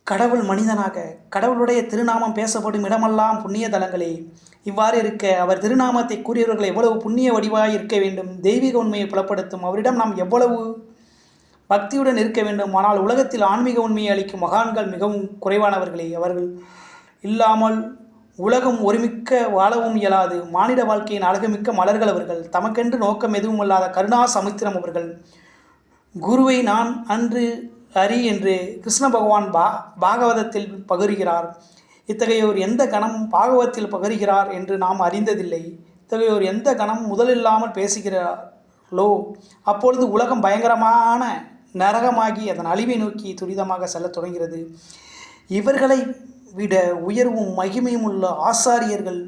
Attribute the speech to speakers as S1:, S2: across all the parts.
S1: கடவுள் மனிதனாக கடவுளுடைய திருநாமம் பேசப்படும் இடமெல்லாம் புண்ணிய தலங்களே. இவ்வாறு இருக்க அவர் திருநாமத்தை கூறியவர்கள் எவ்வளவு புண்ணிய வடிவாய் இருக்க வேண்டும், தெய்வீக உண்மையை புலப்படுத்தும் அவரிடம் நாம் எவ்வளவு பக்தியுடன் இருக்க வேண்டும். ஆனால் உலகத்தில் ஆன்மீக உண்மையை அளிக்கும் மகான்கள் மிகவும் குறைவானவர்களே. அவர்கள் இல்லாமல் உலகம் ஒருமிக்க வாழவும் இயலாது. மானிட வாழ்க்கையின் அழகுமிக்க மலர்கள் அவர்கள். தமக்கென்று நோக்கம் எதுவும் இல்லாத கருணா சமுத்திரம் அவர்கள். குருவை நான் அன்று அறி என்று கிருஷ்ண பகவான் பாகவதத்தில் பகருகிறார். இத்தகையோர் எந்த கணம் பாகவத்தில் பகருகிறார் என்று நாம் அறிந்ததில்லை. இத்தகையோர் எந்த கணம் முதலில்லாமல் பேசுகிறார்களோ அப்பொழுது உலகம் பயங்கரமான நரகமாகி அதன் அழிவை நோக்கி துரிதமாக செல்லத் தொடங்கிறது. இவர்களை விட உயர்வும் மகிமையும் உள்ள ஆசாரியர்கள்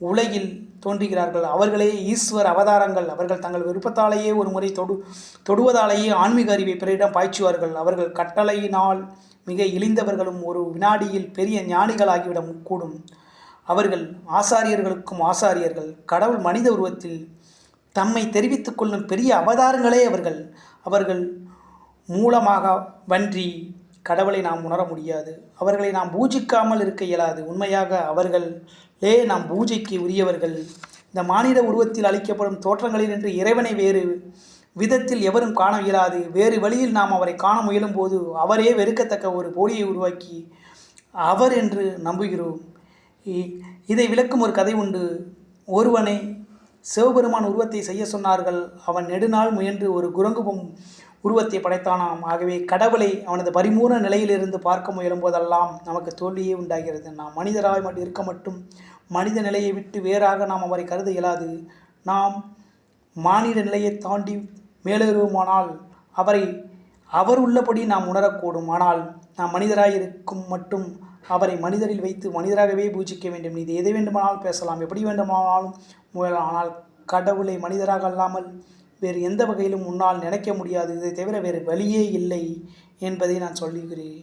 S1: உலகில் தோன்றுகிறார்கள். அவர்களே ஈஸ்வர அவதாரங்கள். அவர்கள் தங்கள் விருப்பத்தாலேயே ஒரு முறை தொடுவதாலேயே ஆன்மீக அறிவை பிறரிடம் பாய்ச்சுவார்கள். அவர்கள் கட்டளையினால் மிக இழிந்தவர்களும் ஒரு வினாடியில் பெரிய ஞானிகளாகிவிட கூடும். அவர்கள் ஆசாரியர்களுக்கும் ஆசாரியர்கள். கடவுள் மனித உருவத்தில் தம்மை தெரிவித்துக் கொள்ளும் பெரிய அவதாரங்களே அவர்கள். அவர்கள் மூலமாக வன்றி கடவுளை நாம் உணர முடியாது. அவர்களை நாம் பூஜிக்காமல் இருக்க இயலாது. உண்மையாக அவர்களே நாம் பூஜைக்கு உரியவர்கள். இந்த மானிட உருவத்தில் அளிக்கப்படும் தோற்றங்களினின்று இறைவனை வேறு விதத்தில் எவரும் காண இயலாது. வேறு வழியில் நாம் அவரை காண முயலும் போது அவரே வெறுக்கத்தக்க ஒரு போலியை உருவாக்கி அவர் என்று நம்புகிறோம். இதை விளக்கும் ஒரு கதை உண்டு. ஒருவனை சிவபெருமான் உருவத்தை செய்ய சொன்னார்கள். அவன் நெடுநாள் முயன்று ஒரு குரங்கு உருவத்தை படைத்தானாம். ஆகவே கடவுளை அவனது பரிபூர்ண நிலையிலிருந்து பார்க்க முயலும் போதெல்லாம் நமக்கு தோல்வியே உண்டாகிறது. நாம் மனிதராய் இருக்க மட்டும் மனித நிலையை விட்டு வேறாக நாம் அவரை கருத இயலாது. நாம் மானிட நிலையை தாண்டி மேலேறுவோமானால் அவர் உள்ளபடி நாம் உணரக்கூடும். ஆனால் நாம் மனிதராய் இருக்கும் மட்டும் அவரை மனிதரில் வைத்து மனிதராகவே பூஜிக்க வேண்டும். இது எதை வேண்டுமானாலும் பேசலாம், எப்படி வேண்டுமானாலும் முயலாம். ஆனால் கடவுளை மனிதராக அல்லாமல் வேறு எந்த வகையிலும் உன்னால் நினைக்க முடியாது. இதை தவிர வேறு வழியே இல்லை என்பதை நான் சொல்லுகிறேன்.